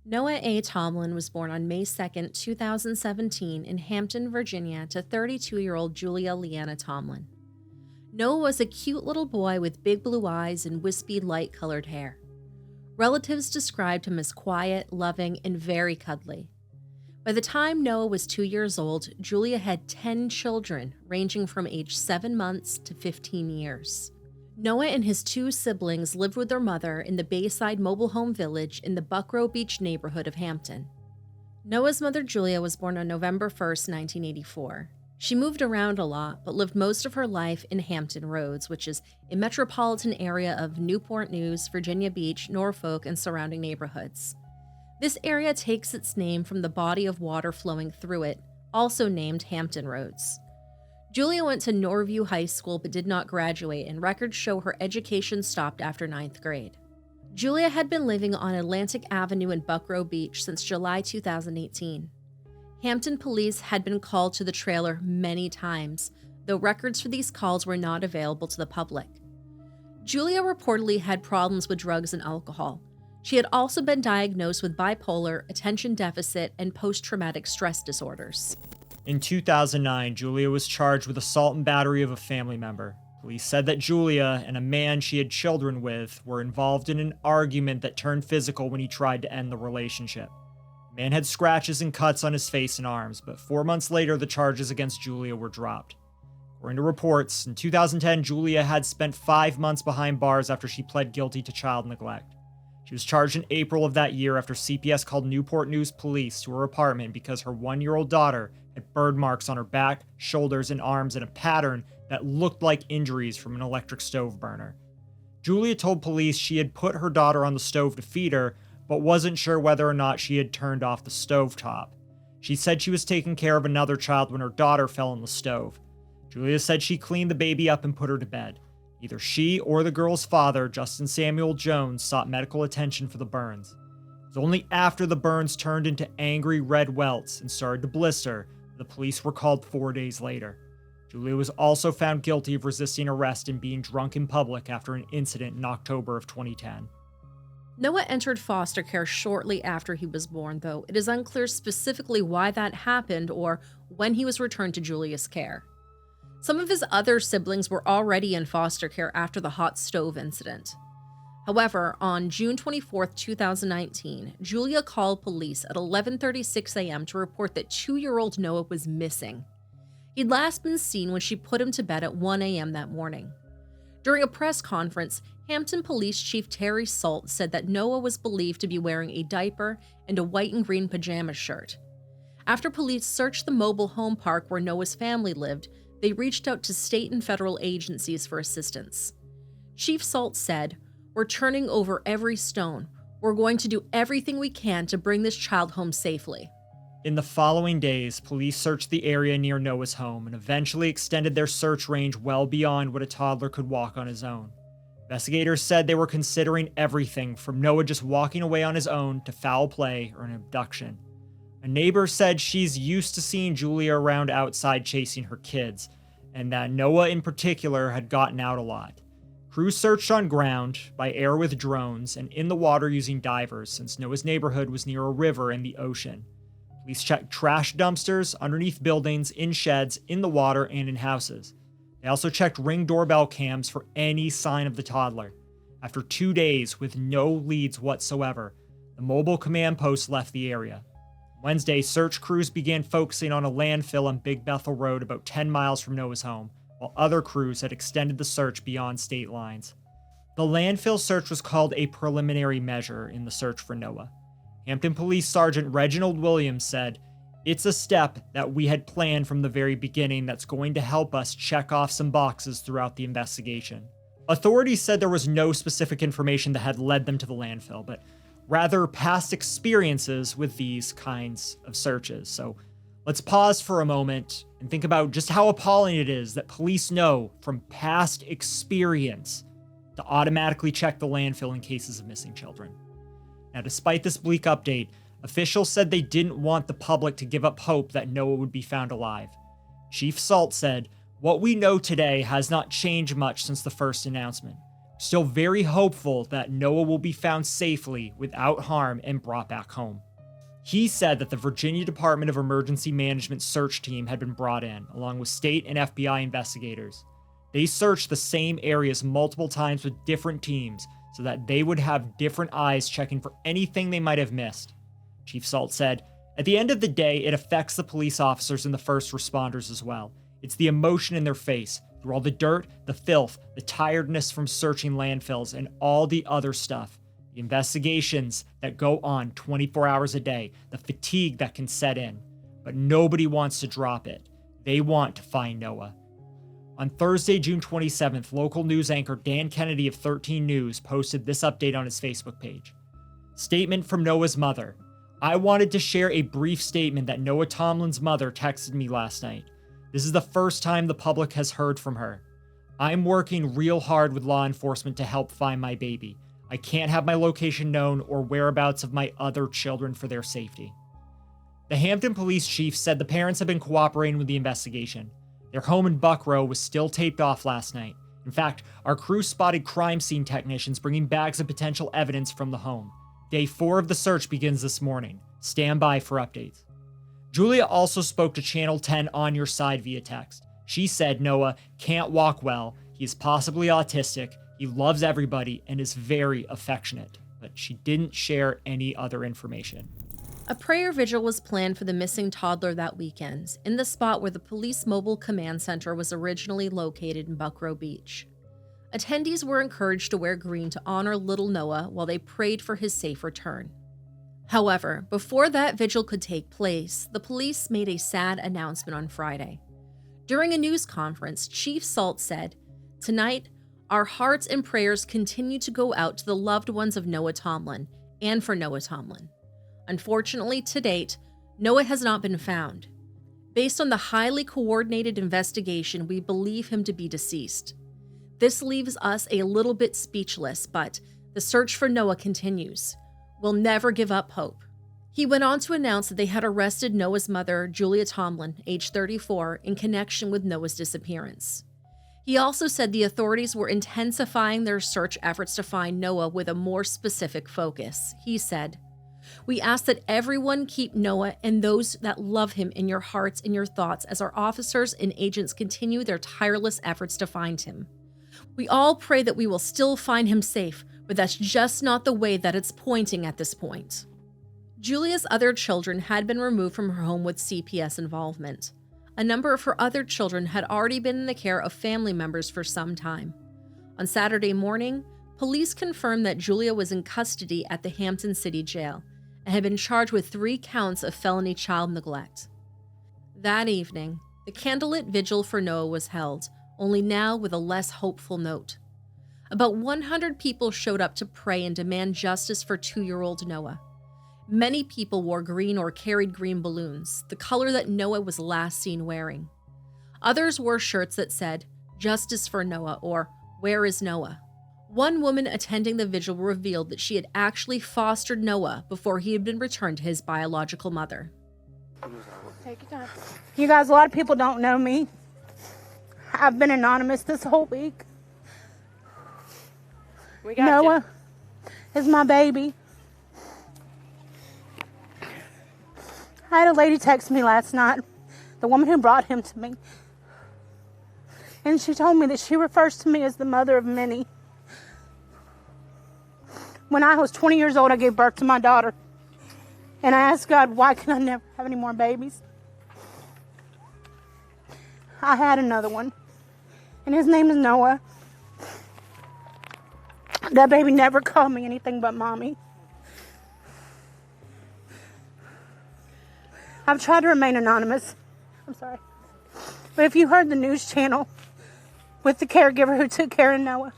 Noah A. Tomlin was born on May 2, 2017, in Hampton, Virginia, to 32-year-old Julia Leanna Tomlin. Noah was a cute little boy with big blue eyes and wispy, light colored hair. Relatives described him as quiet, loving, and very cuddly. By the time Noah was 2 years old, Julia had 10 children, ranging from age 7 months to 15 years. Noah and his two siblings lived with their mother in the Bayside Mobile Home Village in the Buckrow Beach neighborhood of Hampton. Noah's mother, Julia, was born on November 1, 1984. She moved around a lot, but lived most of her life in Hampton Roads, which is a metropolitan area of Newport News, Virginia Beach, Norfolk, and surrounding neighborhoods. This area takes its name from the body of water flowing through it, also named Hampton Roads. Julia went to Norview High School but did not graduate, and records show her education stopped after 9th grade. Julia had been living on Atlantic Avenue in Buckrow Beach since July 2018. Hampton police had been called to the trailer many times, though records for these calls were not available to the public. Julia reportedly had problems with drugs and alcohol. She had also been diagnosed with bipolar, attention deficit, and post-traumatic stress disorders. In 2009, Julia was charged with assault and battery of a family member. Police said that Julia and a man she had children with were involved in an argument that turned physical when he tried to end the relationship. The man had scratches and cuts on his face and arms, but 4 months later, the charges against Julia were dropped. According to reports, in 2010, Julia had spent 5 months behind bars after she pled guilty to child neglect. She was charged in April of that year after CPS called Newport News police to her apartment because her 1-year-old daughter had burn marks on her back, shoulders, and arms in a pattern that looked like injuries from an electric stove burner. Julia told police she had put her daughter on the stove to feed her, but wasn't sure whether or not she had turned off the stovetop. She said she was taking care of another child when her daughter fell in the stove. Julia said she cleaned the baby up and put her to bed. Either she or the girl's father, Justin Samuel Jones, sought medical attention for the burns. It was only after the burns turned into angry red welts and started to blister that the police were called 4 days later. Julia was also found guilty of resisting arrest and being drunk in public after an incident in October of 2010. Noah entered foster care shortly after he was born, though it is unclear specifically why that happened or when he was returned to Julia's care. Some of his other siblings were already in foster care after the hot stove incident. However, on June 24, 2019, Julia called police at 11:36 a.m. to report that 2-year-old Noah was missing. He'd last been seen when she put him to bed at 1 a.m. that morning. During a press conference, Hampton Police Chief Terry Salt said that Noah was believed to be wearing a diaper and a white and green pajama shirt. After police searched the mobile home park where Noah's family lived, they reached out to state and federal agencies for assistance. Chief Salt said, "We're turning over every stone. We're going to do everything we can to bring this child home safely." In the following days, police searched the area near Noah's home and eventually extended their search range well beyond what a toddler could walk on his own. Investigators said they were considering everything from Noah just walking away on his own to foul play or an abduction. A neighbor said she's used to seeing Julia around outside chasing her kids, and that Noah in particular had gotten out a lot. Crews searched on ground, by air with drones, and in the water using divers since Noah's neighborhood was near a river and the ocean. Police checked trash dumpsters, underneath buildings, in sheds, in the water, and in houses. They also checked Ring doorbell cams for any sign of the toddler. After 2 days with no leads whatsoever, the mobile command post left the area. Wednesday, search crews began focusing on a landfill on Big Bethel Road about 10 miles from Noah's home, while other crews had extended the search beyond state lines. The landfill search was called a preliminary measure in the search for Noah. Hampton Police Sergeant Reginald Williams said, "It's a step that we had planned from the very beginning that's going to help us check off some boxes throughout the investigation." Authorities said there was no specific information that had led them to the landfill, but rather past experiences with these kinds of searches. So let's pause for a moment and think about just how appalling it is that police know from past experience to automatically check the landfill in cases of missing children. Now, despite this bleak update, officials said they didn't want the public to give up hope that Noah would be found alive. Chief Salt said, "What we know today has not changed much since the first announcement. still very hopeful that Noah will be found safely without harm and brought back home. He said that the Virginia Department of Emergency Management search team had been brought in, along with state and FBI investigators. They searched the same areas multiple times with different teams so that they would have different eyes checking for anything they might have missed. Chief Salt said, "At the end of the day, it affects the police officers and the first responders as well. It's the emotion in their face, through all the dirt, the filth, the tiredness from searching landfills, and all the other stuff. The investigations that go on 24 hours a day, the fatigue that can set in. But nobody wants to drop it. They want to find Noah." On Thursday, June 27th, local news anchor Dan Kennedy of 13 News posted this update on his Facebook page. Statement from Noah's mother. "I wanted to share a brief statement that Noah Tomlin's mother texted me last night. This is the first time the public has heard from her. I'm working real hard with law enforcement to help find my baby. I can't have my location known or whereabouts of my other children for their safety." The Hampton police chief said the parents have been cooperating with the investigation. Their home in Buckrow was still taped off last night. In fact, our crew spotted crime scene technicians bringing bags of potential evidence from the home. Day 4 of the search begins this morning. Stand by for updates. Julia also spoke to Channel 10 On Your Side via text. She said Noah can't walk well, he is possibly autistic, he loves everybody, and is very affectionate, but she didn't share any other information. A prayer vigil was planned for the missing toddler that weekend, in the spot where the Police Mobile Command Center was originally located in Buckrow Beach. Attendees were encouraged to wear green to honor little Noah while they prayed for his safe return. However, before that vigil could take place, the police made a sad announcement on Friday. During a news conference, Chief Salt said, "Tonight, our hearts and prayers continue to go out to the loved ones of Noah Tomlin and for Noah Tomlin. Unfortunately, to date, Noah has not been found. Based on the highly coordinated investigation, we believe him to be deceased. This leaves us a little bit speechless, but the search for Noah continues. We'll never give up hope." He went on to announce that they had arrested Noah's mother, Julia Tomlin, age 34, in connection with Noah's disappearance. He also said the authorities were intensifying their search efforts to find Noah with a more specific focus. He said, "We ask that everyone keep Noah and those that love him in your hearts and your thoughts as our officers and agents continue their tireless efforts to find him. We all pray that we will still find him safe, but that's just not the way that it's pointing at this point." Julia's other children had been removed from her home with CPS involvement. A number of her other children had already been in the care of family members for some time. On Saturday morning, police confirmed that Julia was in custody at the Hampton City Jail and had been charged with 3 counts of felony child neglect. That evening, the candlelit vigil for Noah was held, only now with a less hopeful note. About 100 people showed up to pray and demand justice for 2-year-old Noah. Many people wore green or carried green balloons, the color that Noah was last seen wearing. Others wore shirts that said, "Justice for Noah," or "Where is Noah?" One woman attending the vigil revealed that she had actually fostered Noah before he had been returned to his biological mother. Take your time. You guys, a lot of people don't know me. I've been anonymous this whole week. We got Noah is my baby. I had a lady text me last night, the woman who brought him to me. And she told me that she refers to me as the mother of many. When I was 20 years old, I gave birth to my daughter. And I asked God, why can I never have any more babies? I had another one. And his name is Noah. That baby never called me anything but mommy. I've tried to remain anonymous. I'm sorry. But if you heard the news channel with the caregiver who took care of Noah,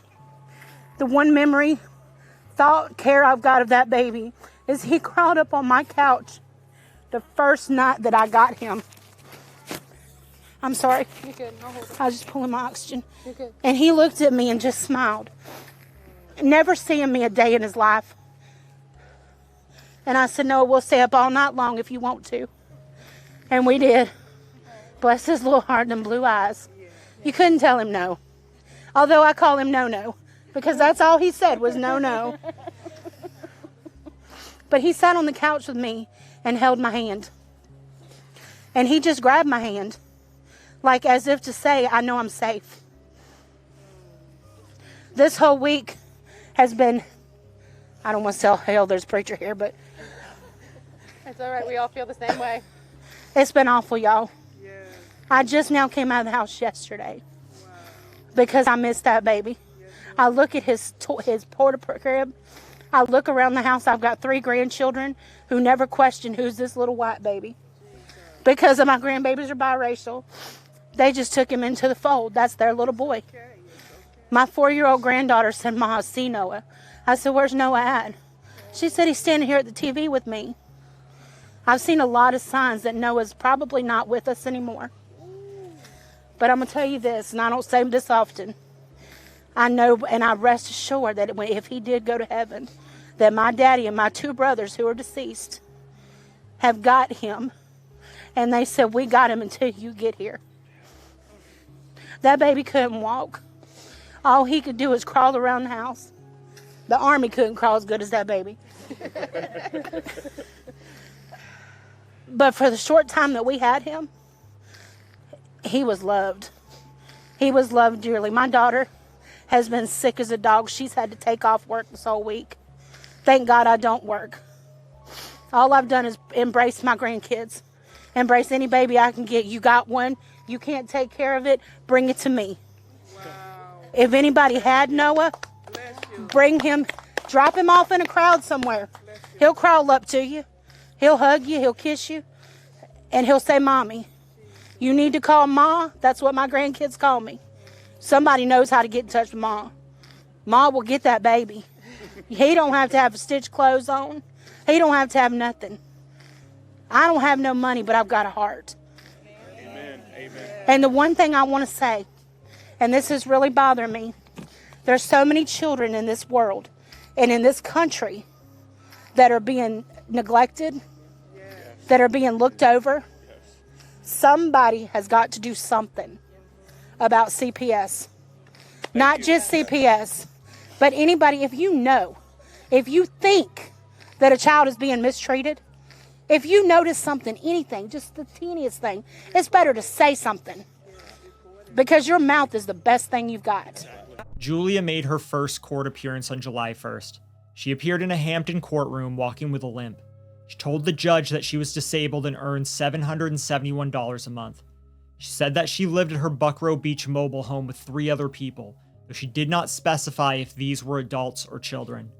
the one memory, thought, care I've got of that baby is he crawled up on my couch the first night that I got him. I'm sorry. You're good. I'll hold it. I was just pulling my oxygen. You're good. And he looked at me and just smiled. Never seeing me a day in his life. And I said, "No, we'll stay up all night long if you want to." And we did. Bless his little heart and blue eyes. You couldn't tell him no. Although I call him No-No. Because that's all he said was no, no. But he sat on the couch with me and held my hand. And he just grabbed my hand, like as if to say, I know I'm safe. This whole week has been, I don't want to tell hell there's a preacher here, but It's all right. We all feel the same way. it's been awful, y'all. I just now came out of the house yesterday because I missed that baby. I look at his porta crib. I look around the house. I've got 3 grandchildren who never question who's this little white baby. Because of my grandbabies are biracial, they just took him into the fold. That's their little boy. My 4-year-old granddaughter said, Ma, I see Noah. I said, where's Noah at? She said, he's standing here at the TV with me. I've seen a lot of signs that Noah's probably not with us anymore. But I'm going to tell you this, and I don't say this often. I know, and I rest assured that if he did go to heaven, that my daddy and my 2 brothers who are deceased have got him. And they said, we got him until you get here. That baby couldn't walk. All he could do was crawl around the house. The army couldn't crawl as good as that baby. But for the short time that we had him, he was loved. He was loved dearly. My daughter has been sick as a dog. She's had to take off work this whole week. Thank God I don't work. All I've done is embrace my grandkids. Embrace any baby I can get. You got one, you can't take care of it, bring it to me. Wow. If anybody had Noah, bring him, drop him off in a crowd somewhere. He'll crawl up to you. He'll hug you, he'll kiss you, and he'll say, Mommy. You need to call Ma. That's what my grandkids call me. Somebody knows how to get in touch with Ma. Ma will get that baby. He don't have to have stitched clothes on. He don't have to have nothing. I don't have no money, but I've got a heart. Amen. Amen. And the one thing I want to say, and this is really bothering me, there's so many children in this world and in this country that are being neglected, that are being looked over. Somebody has got to do something about CPS. Not just CPS, but anybody, if you think that a child is being mistreated, if you notice something, anything, just the teeniest thing, it's better to say something. Because your mouth is the best thing you've got. Julia made her first court appearance on July 1st. She appeared in a Hampton courtroom walking with a limp. She told the judge that she was disabled and earned $771 a month. She said that she lived at her Buckrow Beach mobile home with 3 other people, though she did not specify if these were adults or children.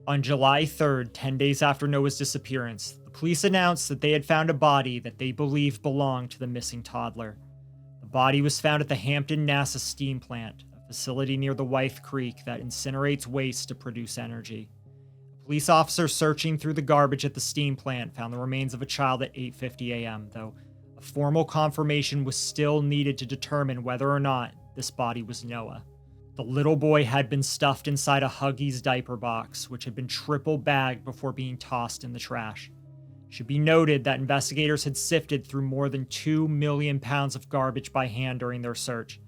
On July 3rd, 10 days after Noah's disappearance, the police announced that they had found a body that they believed belonged to the missing toddler. The body was found at the Hampton NASA steam plant, a facility near the Wythe Creek that incinerates waste to produce energy. A police officer searching through the garbage at the steam plant found the remains of a child at 8:50 a.m., though a formal confirmation was still needed to determine whether or not this body was Noah. The little boy had been stuffed inside a Huggies diaper box, which had been triple bagged before being tossed in the trash. It should be noted that investigators had sifted through more than 2 million pounds of garbage by hand during their search.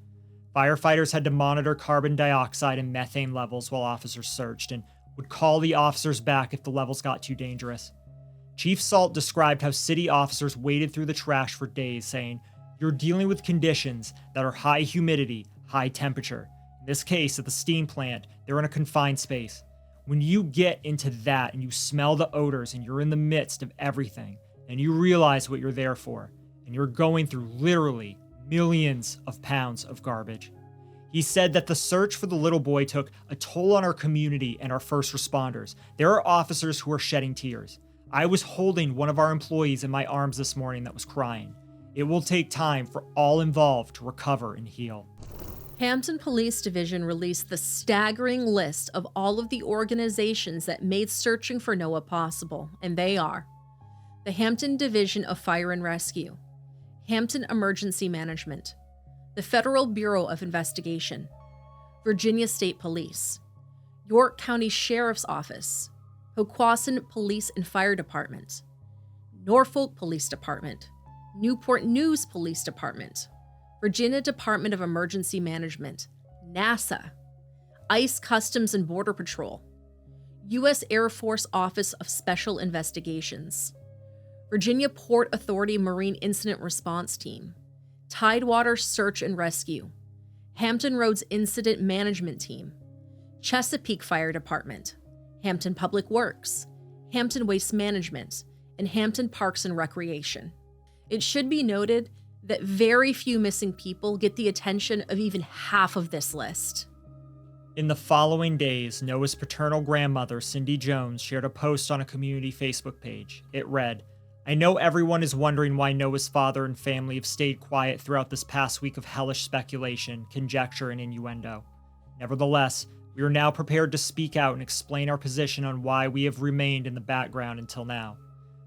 Firefighters had to monitor carbon dioxide and methane levels while officers searched, and would call the officers back if the levels got too dangerous. Chief Salt described how city officers waded through the trash for days, saying, "You're dealing with conditions that are high humidity, high temperature. In this case, at the steam plant, they're in a confined space. When you get into that and you smell the odors and you're in the midst of everything, and you realize what you're there for, and you're going through literally millions of pounds of garbage." He said that the search for the little boy took a toll on our community and our first responders. There are officers who are shedding tears. I was holding one of our employees in my arms this morning that was crying. It will take time for all involved to recover and heal. Hampton Police Division released the staggering list of all of the organizations that made searching for Noah possible, and they are the Hampton Division of Fire and Rescue, Hampton Emergency Management, the Federal Bureau of Investigation, Virginia State Police, York County Sheriff's Office, Poquoson Police and Fire Department, Norfolk Police Department, Newport News Police Department, Virginia Department of Emergency Management, NASA, ICE Customs and Border Patrol, U.S. Air Force Office of Special Investigations, Virginia Port Authority Marine Incident Response Team, Tidewater Search and Rescue, Hampton Roads Incident Management Team, Chesapeake Fire Department, Hampton Public Works, Hampton Waste Management, and Hampton Parks and Recreation. It should be noted that very few missing people get the attention of even half of this list. In the following days, Noah's paternal grandmother, Cindy Jones, shared a post on a community Facebook page. It read, "I know everyone is wondering why Noah's father and family have stayed quiet throughout this past week of hellish speculation, conjecture, and innuendo. Nevertheless, we are now prepared to speak out and explain our position on why we have remained in the background until now.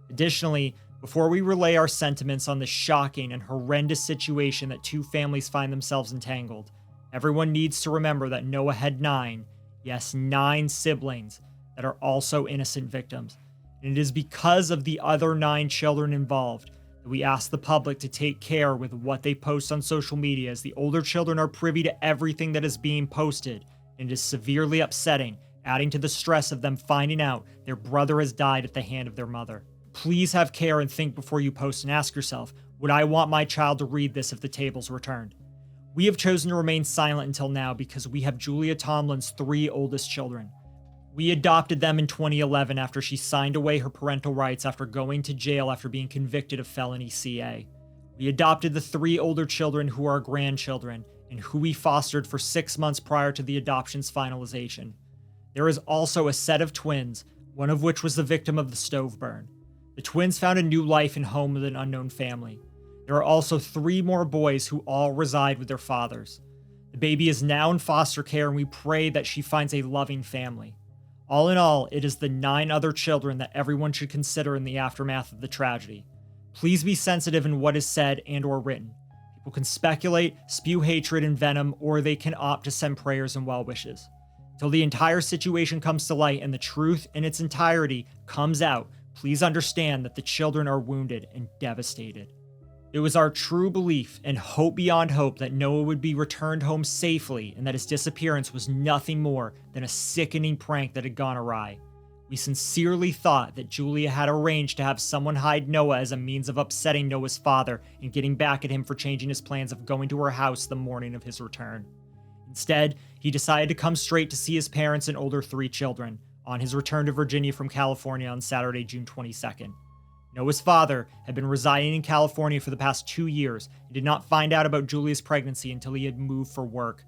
Additionally, before we relay our sentiments on this shocking and horrendous situation that two families find themselves entangled, everyone needs to remember that Noah had 9 siblings that are also innocent victims. And it is because of the other 9 children involved that we ask the public to take care with what they post on social media, as the older children are privy to everything that is being posted, and it is severely upsetting, adding to the stress of them finding out their brother has died at the hand of their mother. Please have care and think before you post, and ask yourself, would I want my child to read this if the tables were turned? We have chosen to remain silent until now because we have Julia Tomlin's 3 oldest children. We adopted them in 2011 after she signed away her parental rights after going to jail after being convicted of felony CA. We adopted the 3 older children who are our grandchildren and who we fostered for 6 months prior to the adoption's finalization. There is also a set of twins, one of which was the victim of the stove burn. The twins found a new life and home with an unknown family. There are also 3 more boys who all reside with their fathers. The baby is now in foster care, and we pray that she finds a loving family. All in all, it is the 9 other children that everyone should consider in the aftermath of the tragedy. Please be sensitive in what is said and or written. People can speculate, spew hatred and venom, or they can opt to send prayers and well wishes. Till the entire situation comes to light and the truth in its entirety comes out, please understand that the children are wounded and devastated. It was our true belief and hope beyond hope that Noah would be returned home safely and that his disappearance was nothing more than a sickening prank that had gone awry. We sincerely thought that Julia had arranged to have someone hide Noah as a means of upsetting Noah's father and getting back at him for changing his plans of going to her house the morning of his return. Instead, he decided to come straight to see his parents and older 3 children on his return to Virginia from California on Saturday, June 22nd. Noah's father had been residing in California for the past 2 years and did not find out about Julia's pregnancy until he had moved for work.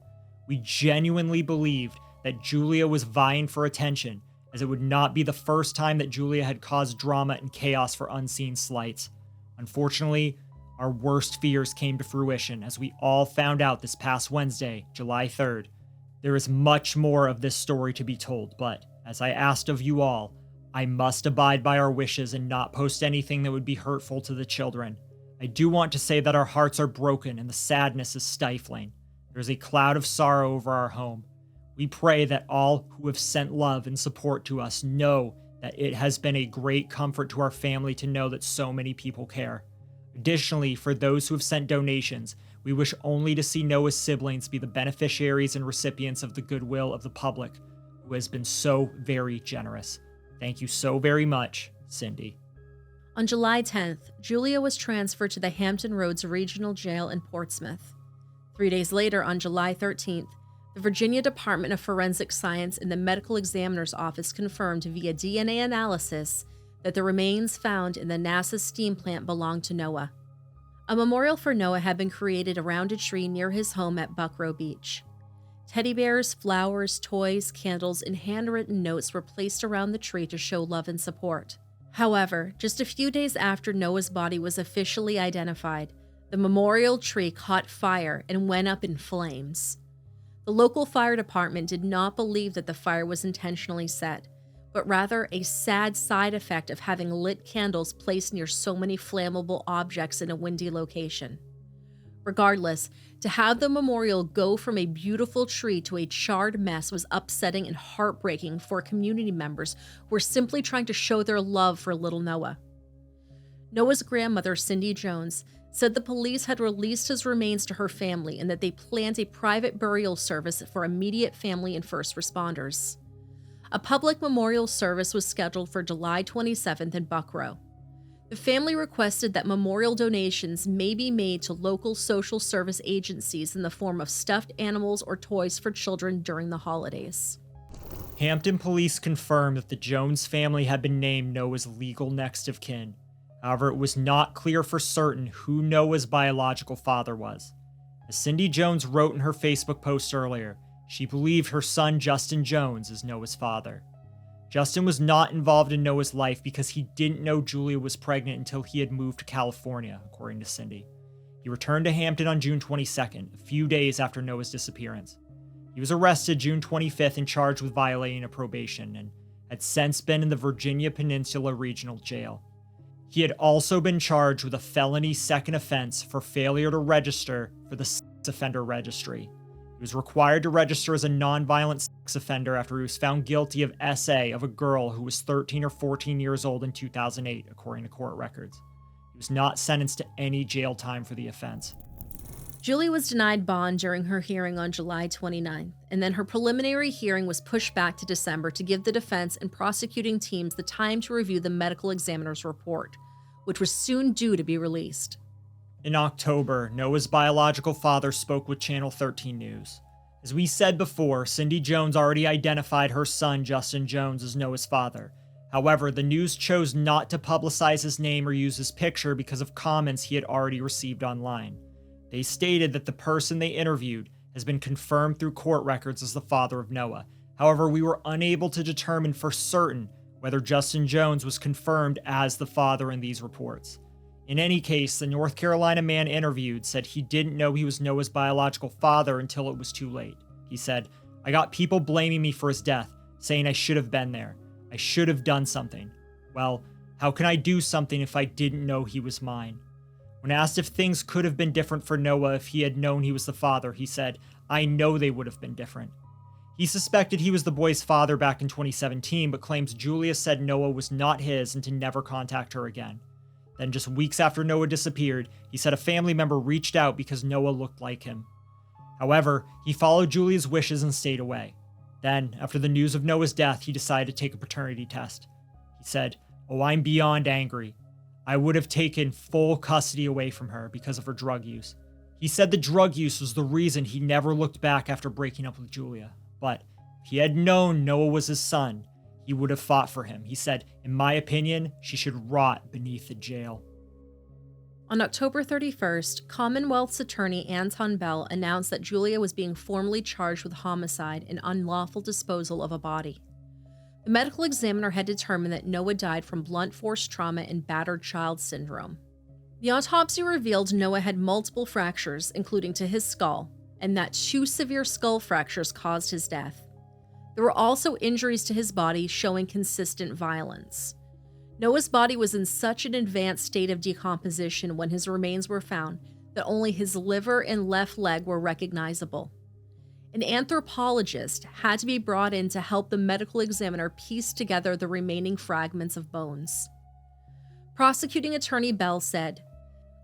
We genuinely believed that Julia was vying for attention, as it would not be the first time that Julia had caused drama and chaos for unseen slights. Unfortunately, our worst fears came to fruition as we all found out this past Wednesday, July 3rd. There is much more of this story to be told, but as I asked of you all, I must abide by our wishes and not post anything that would be hurtful to the children. I do want to say that our hearts are broken and the sadness is stifling. There is a cloud of sorrow over our home. We pray that all who have sent love and support to us know that it has been a great comfort to our family to know that so many people care. Additionally, for those who have sent donations, we wish only to see Noah's siblings be the beneficiaries and recipients of the goodwill of the public, who has been so very generous. Thank you so very much, Cindy. On July 10th, Julia was transferred to the Hampton Roads Regional Jail in Portsmouth. 3 days later, on July 13th, the Virginia Department of Forensic Science and the Medical Examiner's Office confirmed via DNA analysis that the remains found in the NASA steam plant belonged to Noah. A memorial for Noah had been created around a tree near his home at Buckrow Beach. Teddy bears, flowers, toys, candles, and handwritten notes were placed around the tree to show love and support. However, just a few days after Noah's body was officially identified, the memorial tree caught fire and went up in flames. The local fire department did not believe that the fire was intentionally set, but rather a sad side effect of having lit candles placed near so many flammable objects in a windy location. Regardless, to have the memorial go from a beautiful tree to a charred mess was upsetting and heartbreaking for community members who were simply trying to show their love for little Noah. Noah's grandmother, Cindy Jones, said the police had released his remains to her family and that they planned a private burial service for immediate family and first responders. A public memorial service was scheduled for July 27th in Buckrow. The family requested that memorial donations may be made to local social service agencies in the form of stuffed animals or toys for children during the holidays. Hampton police confirmed that the Jones family had been named Noah's legal next of kin. However, it was not clear for certain who Noah's biological father was. As Cindy Jones wrote in her Facebook post earlier, she believed her son Justin Jones is Noah's father. Justin was not involved in Noah's life because he didn't know Julia was pregnant until he had moved to California, according to Cindy. He returned to Hampton on June 22nd, a few days after Noah's disappearance. He was arrested June 25th and charged with violating a probation and had since been in the Virginia Peninsula Regional Jail. He had also been charged with a felony second offense for failure to register for the sex offender registry. He was required to register as a nonviolent sex offender after he was found guilty of SA of a girl who was 13 or 14 years old in 2008, according to court records. He was not sentenced to any jail time for the offense. Julie was denied bond during her hearing on July 29th, and then her preliminary hearing was pushed back to December to give the defense and prosecuting teams the time to review the medical examiner's report, which was soon due to be released. In October, Noah's biological father spoke with Channel 13 News. As we said before, Cindy Jones already identified her son Justin Jones as Noah's father. However, the news chose not to publicize his name or use his picture because of comments he had already received online. They stated that the person they interviewed has been confirmed through court records as the father of Noah. However, we were unable to determine for certain whether Justin Jones was confirmed as the father in these reports. In any case, the North Carolina man interviewed said he didn't know he was Noah's biological father until it was too late. He said, "I got people blaming me for his death, saying I should have been there. I should have done something. Well, how can I do something if I didn't know he was mine?" When asked if things could have been different for Noah if he had known he was the father, he said, "I know they would have been different." He suspected he was the boy's father back in 2017, but claims Julia said Noah was not his and to never contact her again. Then just weeks after Noah disappeared, he said a family member reached out because Noah looked like him. However, he followed Julia's wishes and stayed away. Then, after the news of Noah's death, he decided to take a paternity test. He said, "Oh, I'm beyond angry. I would have taken full custody away from her because of her drug use." He said the drug use was the reason he never looked back after breaking up with Julia. But if he had known Noah was his son, he would have fought for him. He said, "In my opinion, she should rot beneath the jail." On October 31st, Commonwealth's attorney Anton Bell announced that Julia was being formally charged with homicide and unlawful disposal of a body. The medical examiner had determined that Noah died from blunt force trauma and battered child syndrome. The autopsy revealed Noah had multiple fractures, including to his skull, and that 2 severe skull fractures caused his death. There were also injuries to his body showing consistent violence. Noah's body was in such an advanced state of decomposition when his remains were found that only his liver and left leg were recognizable. An anthropologist had to be brought in to help the medical examiner piece together the remaining fragments of bones. Prosecuting attorney Bell said,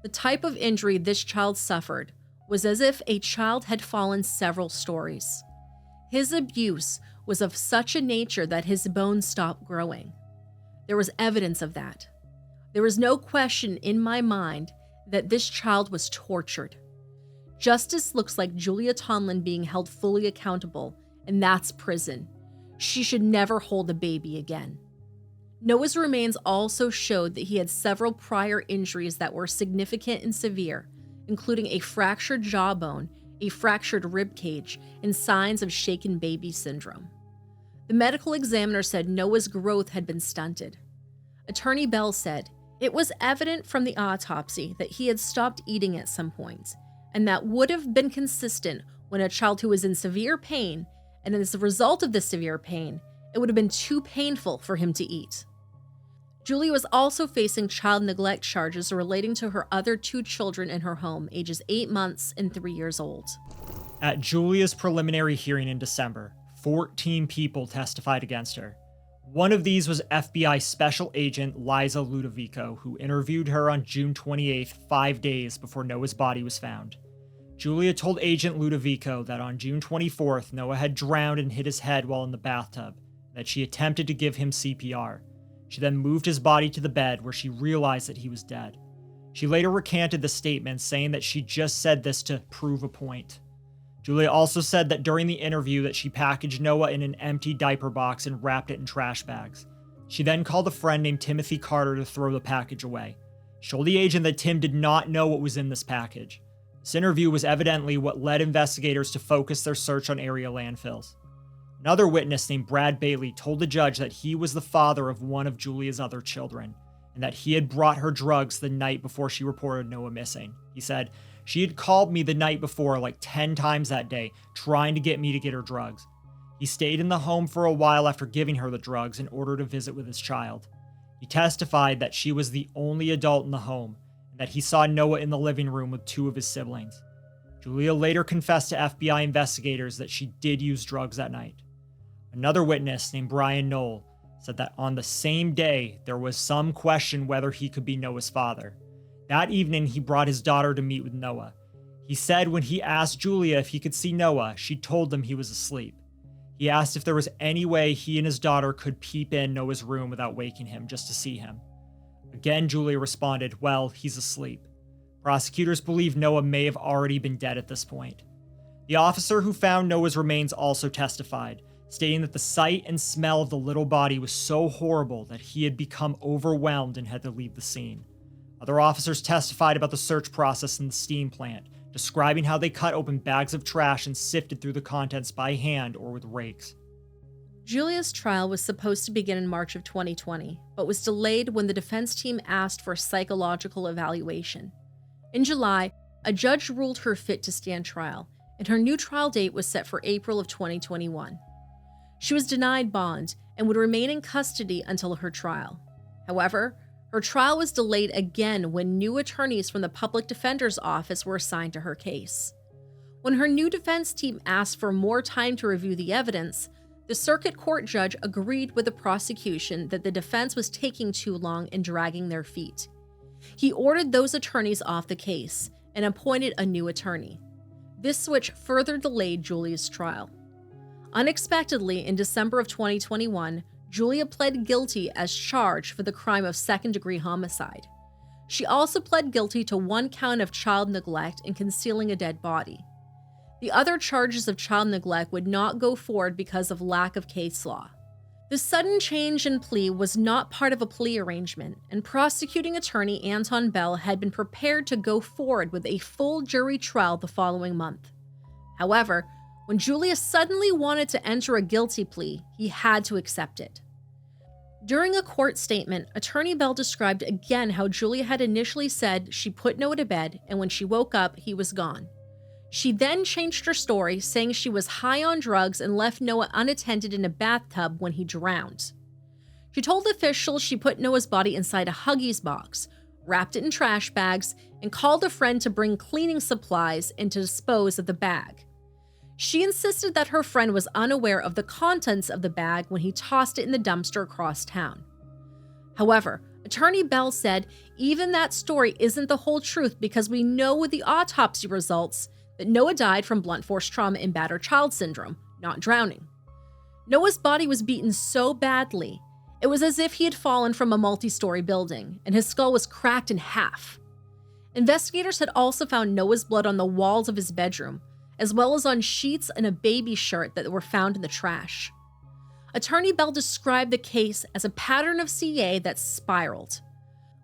"The type of injury this child suffered was as if a child had fallen several stories. His abuse was of such a nature that his bones stopped growing. There was evidence of that. There was no question in my mind that this child was tortured. Justice looks like Julia Tomlin being held fully accountable, and that's prison. She should never hold a baby again." Noah's remains also showed that he had several prior injuries that were significant and severe, including a fractured jawbone, a fractured rib cage, and signs of shaken baby syndrome. The medical examiner said Noah's growth had been stunted. Attorney Bell said, "It was evident from the autopsy that he had stopped eating at some point, and that would have been consistent when a child who was in severe pain, and as a result of the severe pain, it would have been too painful for him to eat." Julie was also facing child neglect charges relating to her other 2 children in her home, ages 8 months and 3 years old. At Julia's preliminary hearing in December, 14 people testified against her. One of these was FBI Special Agent Liza Ludovico, who interviewed her on June 28th, 5 days before Noah's body was found. Julia told Agent Ludovico that on June 24th, Noah had drowned and hit his head while in the bathtub, and that she attempted to give him CPR. She then moved his body to the bed where she realized that he was dead. She later recanted the statement, saying that she just said this to prove a point. Julia also said that during the interview that she packaged Noah in an empty diaper box and wrapped it in trash bags. She then called a friend named Timothy Carter to throw the package away. She told the agent that Tim did not know what was in this package. This interview was evidently what led investigators to focus their search on area landfills. Another witness named Brad Bailey told the judge that he was the father of one of Julia's other children, and that he had brought her drugs the night before she reported Noah missing. He said, "She had called me the night before like 10 times that day, trying to get me to get her drugs. He stayed in the home for a while after giving her the drugs in order to visit with his child. He testified that she was the only adult in the home, and that he saw Noah in the living room with 2 of his siblings." Julia later confessed to FBI investigators that she did use drugs that night. Another witness named Brian Knoll said that on the same day, there was some question whether he could be Noah's father. That evening, he brought his daughter to meet with Noah. He said when he asked Julia if he could see Noah, she told him he was asleep. He asked if there was any way he and his daughter could peep in Noah's room without waking him just to see him. Again, Julia responded, "Well, he's asleep." Prosecutors believe Noah may have already been dead at this point. The officer who found Noah's remains also testified, stating that the sight and smell of the little body was so horrible that he had become overwhelmed and had to leave the scene. Other officers testified about the search process in the steam plant, describing how they cut open bags of trash and sifted through the contents by hand or with rakes. Julia's trial was supposed to begin in March of 2020, but was delayed when the defense team asked for a psychological evaluation. In July, a judge ruled her fit to stand trial, and her new trial date was set for April of 2021. She was denied bond and would remain in custody until her trial. However, her trial was delayed again when new attorneys from the public defender's office were assigned to her case. When her new defense team asked for more time to review the evidence, the circuit court judge agreed with the prosecution that the defense was taking too long and dragging their feet. He ordered those attorneys off the case and appointed a new attorney. This switch further delayed Julia's trial. Unexpectedly, in December of 2021, Julia pled guilty as charged for the crime of second-degree homicide. She also pled guilty to 1 count of child neglect and concealing a dead body. The other charges of child neglect would not go forward because of lack of case law. The sudden change in plea was not part of a plea arrangement, and prosecuting attorney Anton Bell had been prepared to go forward with a full jury trial the following month. However, when Julia suddenly wanted to enter a guilty plea, he had to accept it. During a court statement, Attorney Bell described again how Julia had initially said she put Noah to bed, and when she woke up, he was gone. She then changed her story, saying she was high on drugs and left Noah unattended in a bathtub when he drowned. She told officials she put Noah's body inside a Huggies box, wrapped it in trash bags, and called a friend to bring cleaning supplies and to dispose of the bag. She insisted that her friend was unaware of the contents of the bag when he tossed it in the dumpster across town. However, Attorney Bell said even that story isn't the whole truth because we know with the autopsy results that Noah died from blunt force trauma and battered child syndrome, not drowning. Noah's body was beaten so badly, it was as if he had fallen from a multi-story building, and his skull was cracked in half. Investigators had also found Noah's blood on the walls of his bedroom, as well as on sheets and a baby shirt that were found in the trash. Attorney Bell described the case as a pattern of CA that spiraled.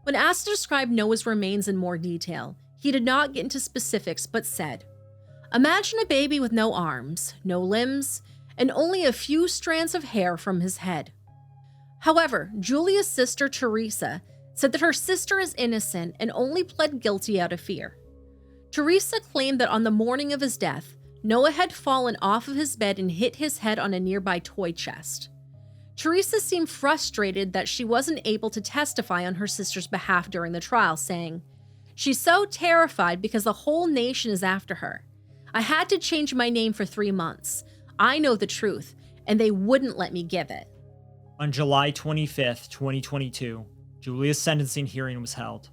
When asked to describe Noah's remains in more detail, he did not get into specifics but said, "Imagine a baby with no arms, no limbs, and only a few strands of hair from his head." However, Julia's sister Teresa said that her sister is innocent and only pled guilty out of fear. Teresa claimed that on the morning of his death, Noah had fallen off of his bed and hit his head on a nearby toy chest. Teresa seemed frustrated that she wasn't able to testify on her sister's behalf during the trial, saying, "She's so terrified because the whole nation is after her. I had to change my name for 3 months. I know the truth, and they wouldn't let me give it." On July 25th, 2022, Julia's sentencing hearing was held.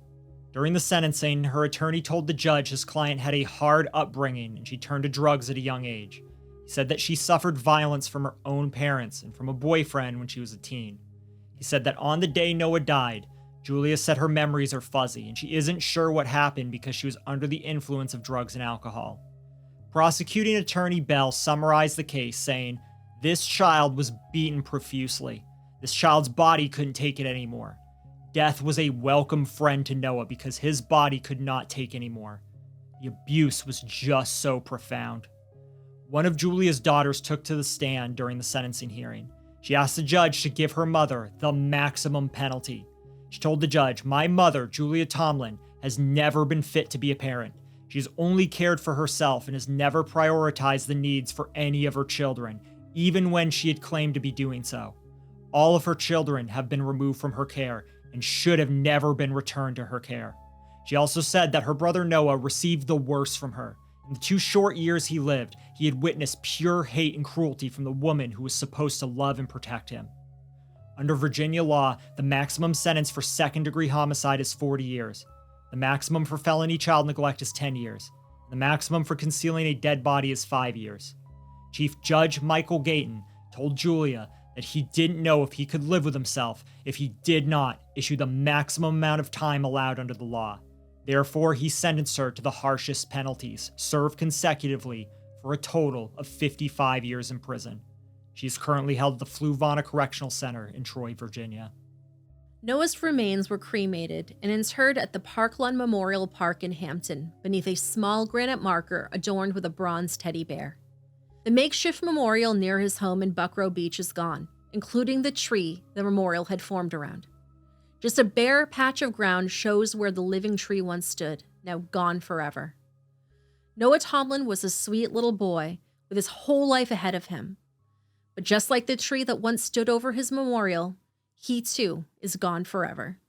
During the sentencing, her attorney told the judge his client had a hard upbringing and she turned to drugs at a young age. He said that she suffered violence from her own parents and from a boyfriend when she was a teen. He said that on the day Noah died, Julia said her memories are fuzzy and she isn't sure what happened because she was under the influence of drugs and alcohol. Prosecuting attorney Bell summarized the case saying, "This child was beaten profusely. This child's body couldn't take it anymore. Death was a welcome friend to Noah because his body could not take anymore. The abuse was just so profound." One of Julia's daughters took to the stand during the sentencing hearing. She asked the judge to give her mother the maximum penalty. She told the judge, "My mother, Julia Tomlin, has never been fit to be a parent. She's only cared for herself and has never prioritized the needs for any of her children, even when she had claimed to be doing so. All of her children have been removed from her care and should have never been returned to her care." She also said that her brother Noah received the worst from her. In the 2 short years he lived, he had witnessed pure hate and cruelty from the woman who was supposed to love and protect him. Under Virginia law, the maximum sentence for second-degree homicide is 40 years. The maximum for felony child neglect is 10 years. The maximum for concealing a dead body is 5 years. Chief Judge Michael Gayton told Julia that he didn't know if he could live with himself if he did not issue the maximum amount of time allowed under the law. Therefore, he sentenced her to the harshest penalties, served consecutively for a total of 55 years in prison. She is currently held at the Fluvanna Correctional Center in Troy, Virginia. Noah's remains were cremated and interred at the Parklawn Memorial Park in Hampton, beneath a small granite marker adorned with a bronze teddy bear. The makeshift memorial near his home in Buckrow Beach is gone, including the tree the memorial had formed around. Just a bare patch of ground shows where the living tree once stood, now gone forever. Noah Tomlin was a sweet little boy with his whole life ahead of him. But just like the tree that once stood over his memorial, he too is gone forever.